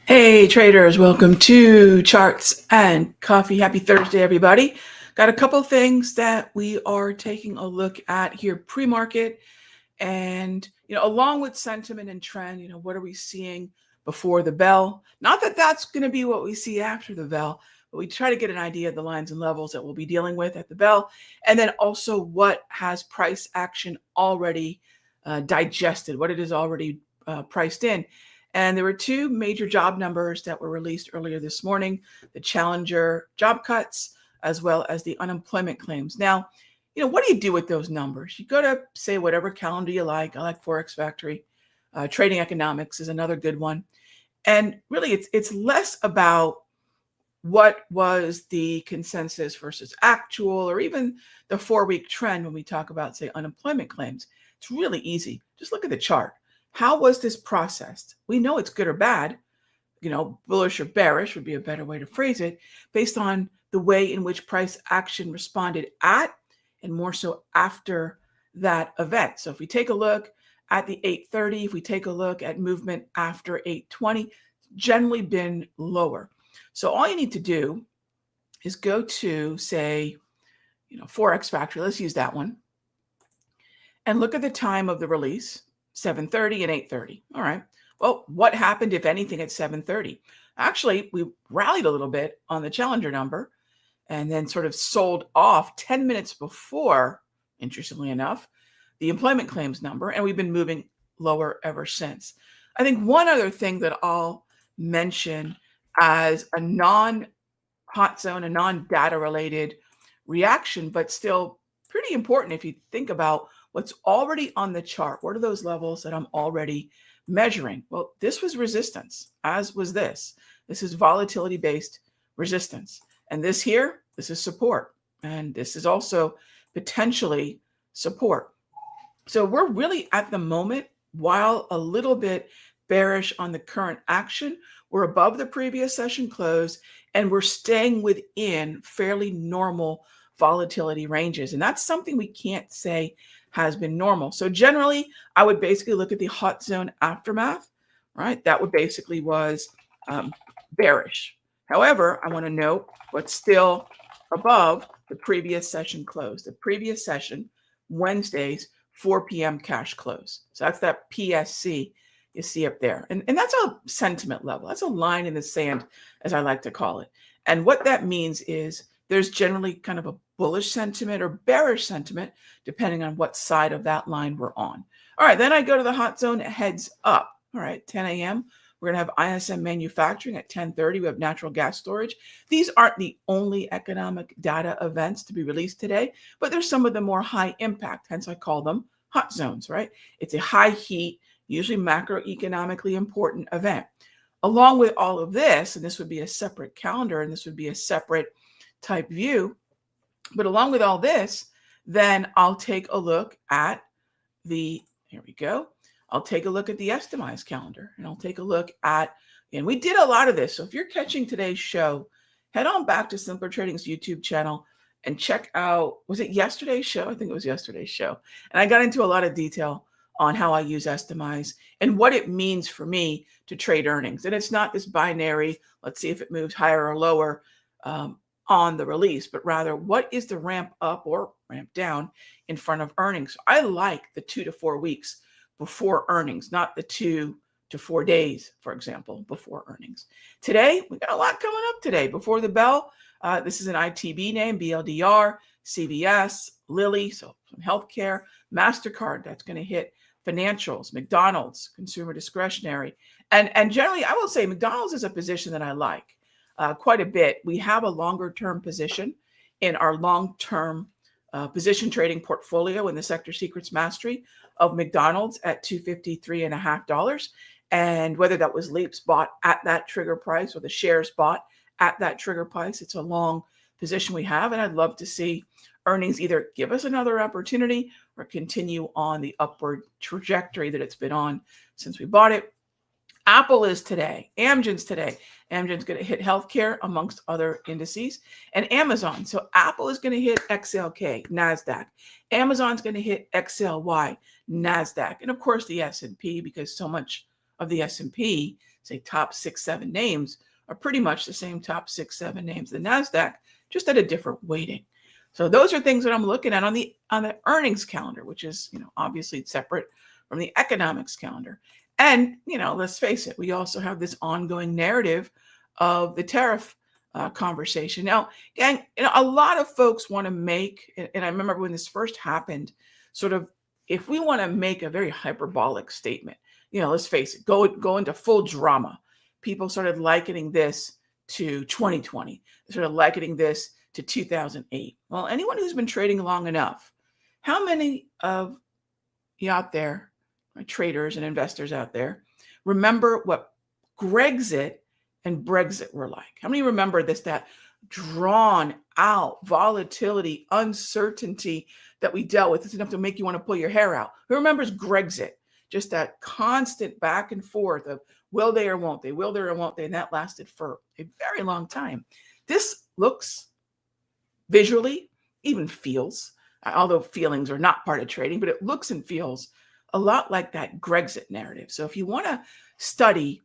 Hey traders, welcome to Charts and Coffee. Happy Thursday, everybody. Got a couple things that we are taking a look at here pre-market and, along with sentiment and trend, what are we seeing before the bell? Not that that's going to be what we see after the bell, but we try to get an idea of the lines and levels that we'll be dealing with at the bell. And then also what has price action already digested, what it is already priced in. And there were two major job numbers that were released earlier this morning, the Challenger job cuts, as well as the unemployment claims. Now, what do you do with those numbers? You go to, say, whatever calendar you like. I like Forex Factory. Trading Economics is another good one. And really, it's less about what was the consensus versus actual, or even the 4-week trend when we talk about, say, unemployment claims. It's really easy. Just look at the chart. How was this processed? We know it's good or bad, bullish or bearish would be a better way to phrase it, based on the way in which price action responded at and more so after that event. So if we take a look at the 8:30, if we take a look at movement after 8:20, generally been lower. So all you need to do is go to, say, Forex Factory. Let's use that one. And look at the time of the release, 7:30 and 8:30. All right. Well, what happened, if anything, at 7:30? Actually, we rallied a little bit on the Challenger number and then sort of sold off 10 minutes before, interestingly enough, the employment claims number. And we've been moving lower ever since. I think one other thing that I'll mention as a non-hot zone, a non-data related reaction, but still pretty important if you think about what's already on the chart. What are those levels that I'm already measuring? Well, this was resistance, as was this. This is volatility-based resistance. And this here, this is support. And this is also potentially support. So we're really at the moment, while a little bit bearish on the current action, we're above the previous session close, and we're staying within fairly normal volatility ranges. And that's something we can't say has been normal. So generally, I would basically look at the hot zone aftermath, right? That would basically was bearish. However, I want to note what's still above the previous session close. The previous session, Wednesday's 4 p.m. cash close. So that's that PSC you see up there. And that's a sentiment level. That's a line in the sand, as I like to call it. And what that means is there's generally kind of a bullish sentiment or bearish sentiment, depending on what side of that line we're on. All right, then I go to the hot zone heads up. All right, 10 a.m. We're going to have ISM manufacturing at 10:30. We have natural gas storage. These aren't the only economic data events to be released today, but they're some of the more high impact. Hence, I call them hot zones, right? It's a high heat, usually macroeconomically important event. Along with all of this, and this would be a separate calendar, and this would be a separate type view, but along with all this, then I'll take a look at here we go. I'll take a look at the estimized calendar, and I'll take a look at, and we did a lot of this. So if you're catching today's show, head on back to Simpler Trading's YouTube channel and check out, was it yesterday's show? I think it was yesterday's show. And I got into a lot of detail on how I use Estimize and what it means for me to trade earnings. And it's not this binary, let's see if it moves higher or lower on the release, but rather what is the ramp up or ramp down in front of earnings. I like the 2 to 4 weeks before earnings, not the 2 to 4 days, for example, before earnings. Today, we got a lot coming up today. Before the bell, this is an ITB name, BLDR, CVS, Lilly, so some healthcare, MasterCard, that's going to hit financials, McDonald's, consumer discretionary. And generally, I will say McDonald's is a position that I like quite a bit. We have a longer term position in our long-term position trading portfolio in the Sector Secrets Mastery of McDonald's at $253.50. And whether that was leaps bought at that trigger price or the shares bought at that trigger price, it's a long position we have. And I'd love to see earnings either give us another opportunity or continue on the upward trajectory that it's been on since we bought it. Apple is today. Amgen's today. Amgen's going to hit healthcare amongst other indices, and Amazon. So Apple is going to hit XLK, NASDAQ. Amazon's going to hit XLY, NASDAQ. And of course the S&P, because so much of the S&P say top 6, 7 names are pretty much the same top 6, 7 names. The NASDAQ, just at a different weighting. So those are things that I'm looking at on the earnings calendar, which is, obviously separate from the economics calendar. And, let's face it, we also have this ongoing narrative of the tariff conversation. Now, gang, a lot of folks want to make, and I remember when this first happened, sort of, if we want to make a very hyperbolic statement, let's face it, go into full drama. People started likening this to 2020. They started likening this to 2008. Well, anyone who's been trading long enough, how many of you out there, traders and investors out there, remember what Grexit and Brexit were like? How many remember that drawn out volatility, uncertainty that we dealt with? It's enough to make you want to pull your hair out. Who remembers Grexit? Just that constant back and forth of will they or won't they, will they or won't they, and that lasted for a very long time. This looks visually, even feels, although feelings are not part of trading, but it looks and feels a lot like that Grexit narrative. So if you want to study,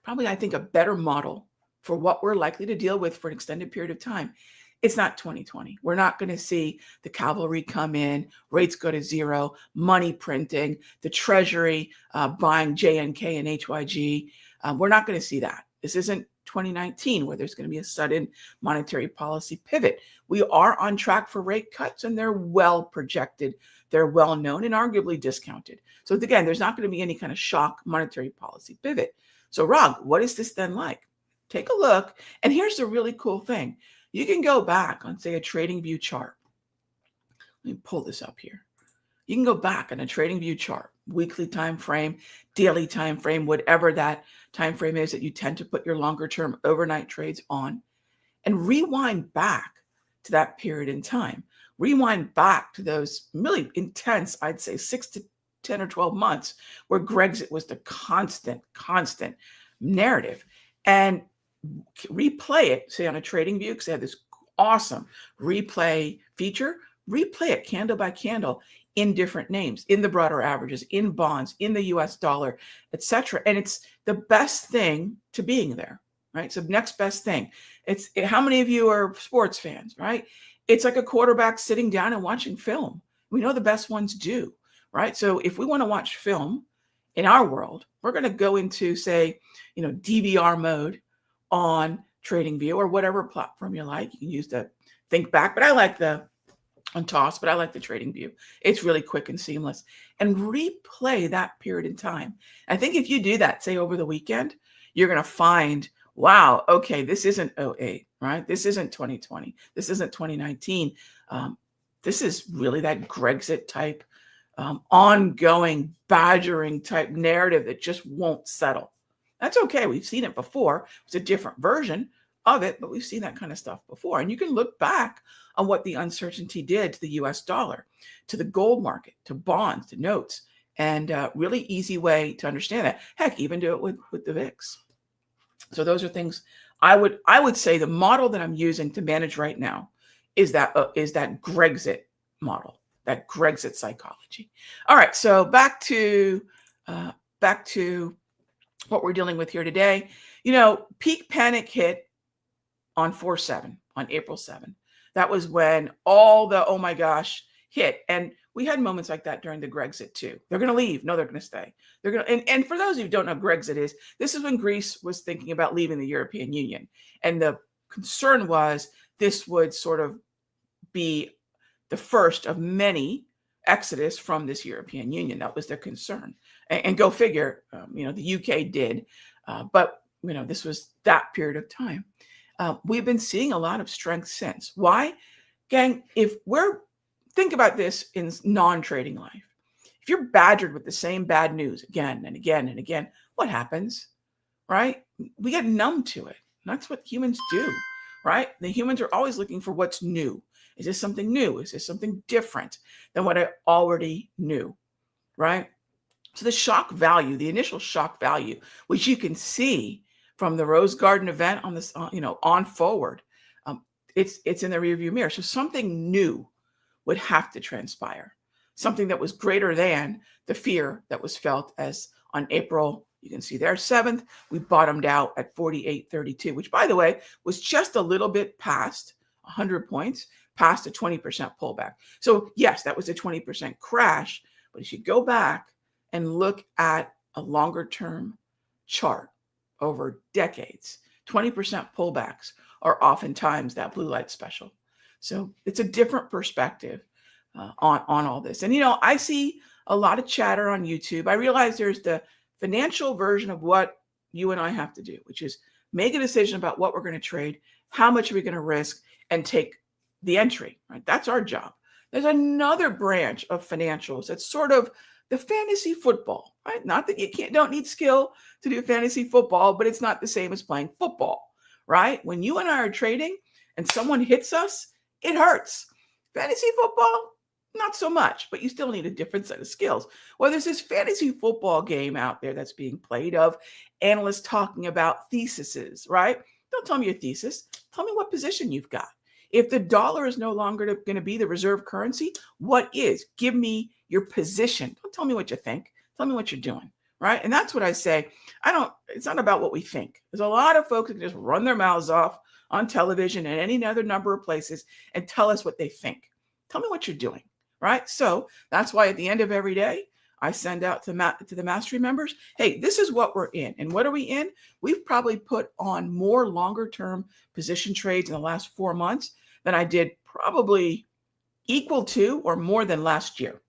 probably I think a better model for what we're likely to deal with for an extended period of time, it's not 2020. We're not going to see the cavalry come in, rates go to zero, money printing, the Treasury buying JNK and HYG. We're not going to see that. This isn't 2019 where there's going to be a sudden monetary policy pivot. We are on track for rate cuts, and they're well projected. They're well known and arguably discounted. So again, there's not going to be any kind of shock monetary policy pivot. So Rag, what is this then like? Take a look. And here's the really cool thing. You can go back on, say, a TradingView chart. Let me pull this up here. You can go back on a TradingView chart, weekly time frame, daily time frame, whatever that time frame is that you tend to put your longer term overnight trades on, and rewind back to that period in time. Rewind back to those really intense, I'd say 6 to 10 or 12 months where Grexit was the constant narrative, and replay it, say on a TradingView, because they have this awesome replay feature. Replay it candle by candle in different names, in the broader averages, in bonds, in the US dollar, etc. And it's the best thing to being there, right? So next best thing. How many of you are sports fans, right? It's like a quarterback sitting down and watching film. We know the best ones do, right? So if we want to watch film in our world, we're going to go into, say, DVR mode on TradingView or whatever platform you like. You can use the Think Back, but I like on Toss, but I like the TradingView. It's really quick and seamless. And replay that period in time. I think if you do that, say over the weekend, you're going to find, wow, okay, this isn't 08, right? This isn't 2020. This isn't 2019. This is really that Grexit type, ongoing badgering type narrative that just won't settle. That's okay. We've seen it before. It's a different version of it, but we've seen that kind of stuff before. And you can look back on what the uncertainty did to the US dollar, to the gold market, to bonds, to notes, and really easy way to understand that. Heck, even do it with the VIX. So those are things I would say the model that I'm using to manage right now is that Grexit model, that Grexit psychology. All right, so back to what we're dealing with here today. Peak panic hit on 4/7, on April 7. That was when all the, oh my gosh, hit. And we had moments like that during the Grexit too. They're going to leave. No, they're going to stay. They're going to, and for those of you who don't know what Grexit is, this is when Greece was thinking about leaving the European Union. And the concern was this would sort of be the first of many exodus from this European Union. That was their concern. And go figure, the UK did. But, this was that period of time. We've been seeing a lot of strength since. Why? Gang, think about this in non-trading life. If you're badgered with the same bad news again and again and again, what happens, right? We get numb to it. That's what humans do, right? The humans are always looking for what's new. Is this something new? Is this something different than what I already knew, right? So the shock value, the initial shock value, which you can see from the Rose Garden event on this, on forward, it's in the rearview mirror. So something new would have to transpire, something that was greater than the fear that was felt as on April You can see there, 7th, we bottomed out at 48.32, which, by the way, was just a little bit past 100 points, past a 20% pullback. So yes, that was a 20% crash. But if you go back and look at a longer term chart over decades, 20% pullbacks are oftentimes that blue light special. So it's a different perspective on all this. And, I see a lot of chatter on YouTube. I realize there's the financial version of what you and I have to do, which is make a decision about what we're going to trade, how much are we going to risk, and take the entry, right? That's our job. There's another branch of financials that's sort of the fantasy football, right? Not that you don't need skill to do fantasy football, but it's not the same as playing football, right? When you and I are trading and someone hits us, it hurts. Fantasy football, not so much, but you still need a different set of skills. Well, there's this fantasy football game out there that's being played of analysts talking about theses, right? Don't tell me your thesis. Tell me what position you've got. If the dollar is no longer going to be the reserve currency, what is? Give me your position. Don't tell me what you think. Tell me what you're doing, right? And that's what I say. It's not about what we think. There's a lot of folks that just run their mouths off on television and any other number of places and tell us what they think. Tell me what you're doing, right? So that's why at the end of every day, I send out to the mastery members, hey, this is what we're in. And what are we in? We've probably put on more longer term position trades in the last 4 months than I did probably equal to or more than last year.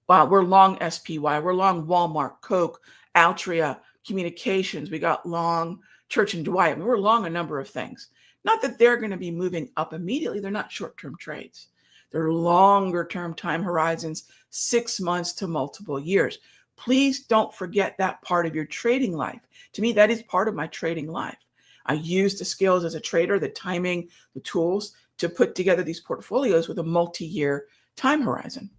Wow, we're long SPY, we're long Walmart, Coke, Altria, Communications. We got long Church and Dwight. I mean, we're long a number of things. Not that they're going to be moving up immediately. They're not short-term trades. They're longer-term time horizons, 6 months to multiple years. Please don't forget that part of your trading life. To me, that is part of my trading life. I use the skills as a trader, the timing, the tools to put together these portfolios with a multi-year time horizon.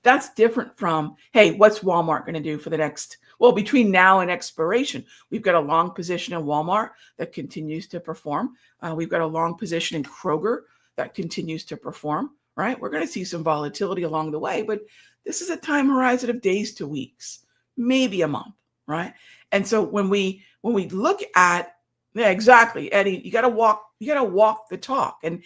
That's different from, hey, what's Walmart going to do for the next, between now and expiration? We've got a long position in Walmart that continues to perform. We've got a long position in Kroger that continues to perform, right? We're going to see some volatility along the way, but this is a time horizon of days to weeks, maybe a month, right? And so when we look at, yeah, exactly, Eddie, you got to walk the talk. And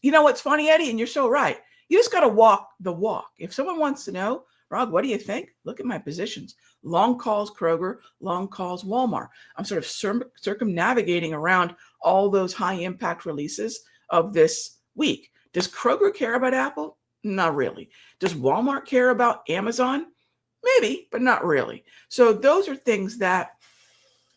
what's funny, Eddie, and you're so right. You just got to walk the walk. If someone wants to know, Rog, what do you think? Look at my positions. Long calls Kroger, long calls Walmart. I'm sort of circumnavigating around all those high impact releases of this week. Does Kroger care about Apple? Not really. Does Walmart care about Amazon? Maybe, but not really. So those are things that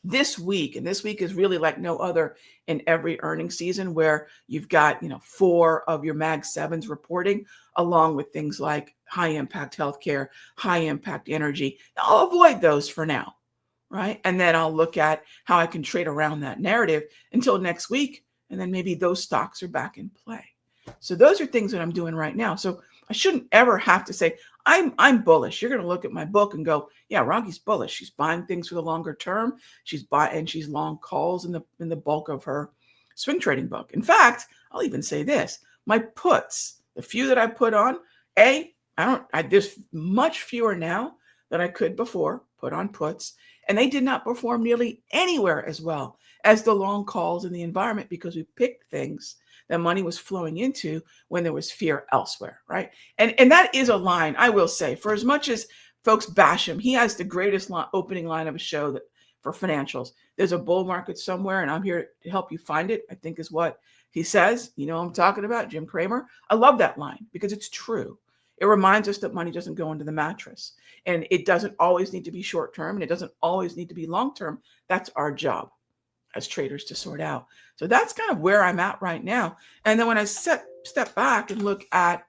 this week is really like no other in every earnings season, where you've got 4 of your Mag 7s reporting, along with things like high impact healthcare, high impact energy. I'll avoid those for now, right? And then I'll look at how I can trade around that narrative until next week, and then maybe those stocks are back in play. So those are things that I'm doing right now. So I shouldn't ever have to say I'm bullish. You're going to look at my book and go, yeah, Raghee's bullish. She's buying things for the longer term. She's long calls in the bulk of her swing trading book. In fact, I'll even say this: my puts, the few that I put on, there's much fewer now than I could before put on puts, and they did not perform nearly anywhere as well as the long calls in the environment, because we picked things that money was flowing into when there was fear elsewhere, right? And that is a line, I will say, for as much as folks bash him, he has the greatest opening line of a show for financials. There's a bull market somewhere, and I'm here to help you find it, I think is what he says. I'm talking about Jim Cramer. I love that line because it's true. It reminds us that money doesn't go into the mattress, and it doesn't always need to be short-term, and it doesn't always need to be long-term. That's our job as traders to sort out. So that's kind of where I'm at right now. And then when I step back and look at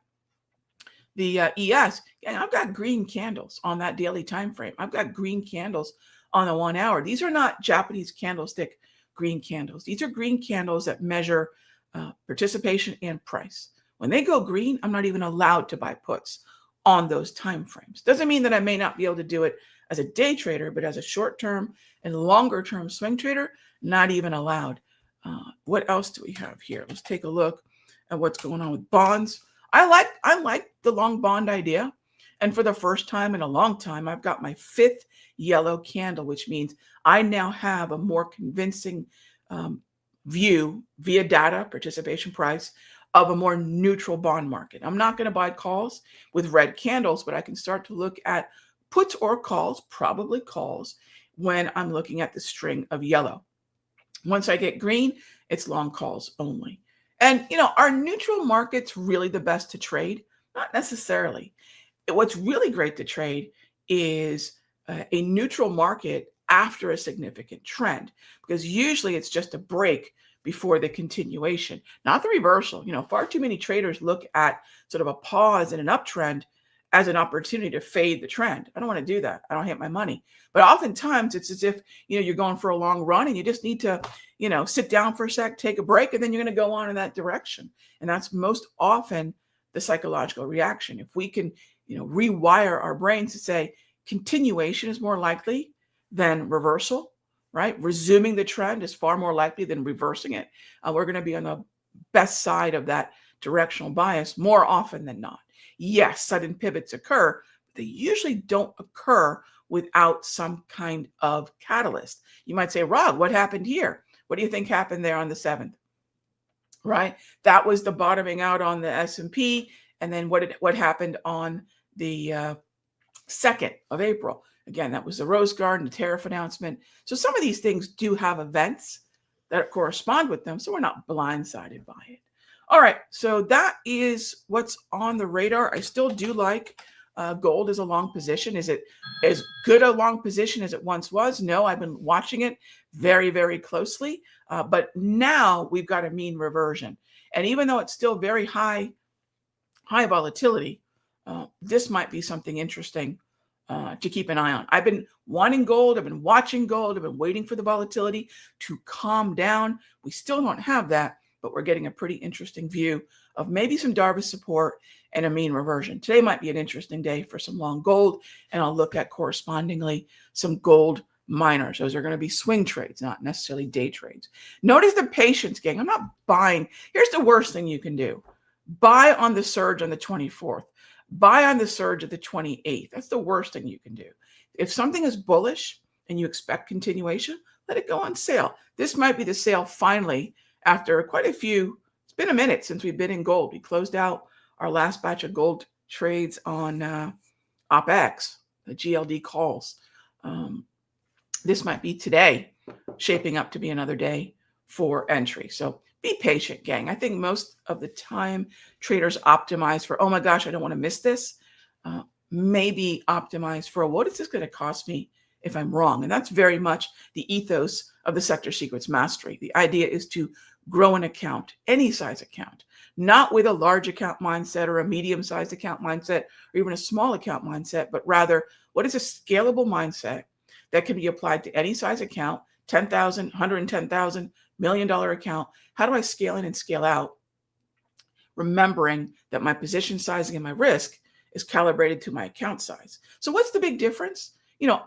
the ES, I've got green candles on that daily time frame. I've got green candles on the 1 hour. These are not Japanese candlestick green candles. These are green candles that measure participation and price. When they go green, I'm not even allowed to buy puts on those time frames. Doesn't mean that I may not be able to do it as a day trader, but as a short-term and longer-term swing trader, not even allowed. What else do we have here? Let's take a look at what's going on with bonds. I like the long bond idea. And for the first time in a long time, I've got my fifth yellow candle, which means I now have a more convincing um, view via data, participation price, of a more neutral bond market. I'm not going to buy calls with red candles, but I can start to look at puts or calls, probably calls, when I'm looking at the string of yellow. Once I get green, it's long calls only. And, are neutral markets really the best to trade? Not necessarily. What's really great to trade is a neutral market after a significant trend, because usually it's just a break before the continuation, not the reversal. Far too many traders look at sort of a pause in an uptrend as an opportunity to fade the trend. I don't want to do that. I don't hate my money. But oftentimes it's as if, you're going for a long run and you just need to, sit down for a sec, take a break, and then you're going to go on in that direction. And that's most often the psychological reaction. If we can, rewire our brains to say continuation is more likely than reversal, right? Resuming the trend is far more likely than reversing it. We're going to be on the best side of that directional bias more often than not. Yes, sudden pivots occur, but they usually don't occur without some kind of catalyst. You might say, Rog, what happened here? What do you think happened there on the 7th? Right? That was the bottoming out on the S&P. And then what happened on the 2nd of April? Again, that was the Rose Garden, the tariff announcement. So some of these things do have events that correspond with them. So we're not blindsided by it. All right, so that is what's on the radar. I still do like gold as a long position. Is it as good a long position as it once was? No, I've been watching it very, very closely. But now we've got a mean reversion. And even though it's still very high volatility, this might be something interesting to keep an eye on. I've been wanting gold. I've been watching gold. I've been waiting for the volatility to calm down. We still don't have that, but we're getting a pretty interesting view of maybe some Darvis support and a mean reversion. Today might be an interesting day for some long gold, and I'll look at correspondingly some gold miners. Those are going to be swing trades, not necessarily day trades. Notice the patience, gang. I'm not buying. Here's the worst thing you can do. Buy on the surge on the 24th. Buy on the surge at the 28th. That's the worst thing you can do. If something is bullish and you expect continuation, let it go on sale. This might be the sale finally after quite a few. It's been a minute since we've been in gold. We closed out our last batch of gold trades on OpX, the GLD calls. This might be today, shaping up to be another day for entry. So be patient, gang. I think most of the time traders optimize for, oh my gosh, I don't want to miss this. Maybe optimize for, what is this going to cost me if I'm wrong? And that's very much the ethos of the Sector Secrets Mastery. The idea is to grow an account, any size account, not with a large account mindset or a medium-sized account mindset or even a small account mindset, but rather what is a scalable mindset that can be applied to any size account, 10,000, 110,000, $1 million account. How do I scale in and scale out? Remembering that my position sizing and my risk is calibrated to my account size. So what's the big difference?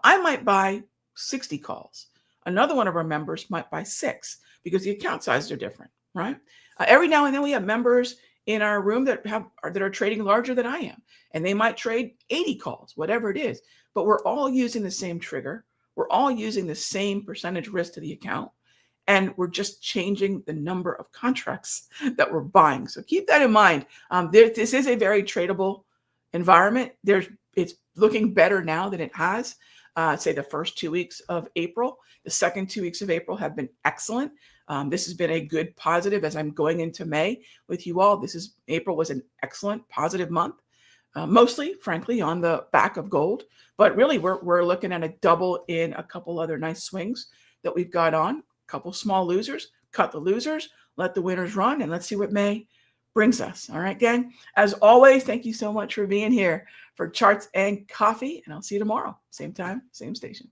I might buy 60 calls. Another one of our members might buy 6 because the account sizes are different, right? Every now and then we have members in our room that are trading larger than I am, and they might trade 80 calls, whatever it is. But we're all using the same trigger. We're all using the same percentage risk to the account, and we're just changing the number of contracts that we're buying. So keep that in mind. This is a very tradable environment. It's looking better now than it has. Say the first 2 weeks of April. The second 2 weeks of April have been excellent. This has been a good positive as I'm going into May with you all. April was an excellent positive month, mostly, frankly, on the back of gold. But really, we're looking at a double in a couple other nice swings that we've got on. A couple small losers, cut the losers, let the winners run, and let's see what May brings us. All right, gang. As always, thank you so much for being here for Charts and Coffee, and I'll see you tomorrow. Same time, same station.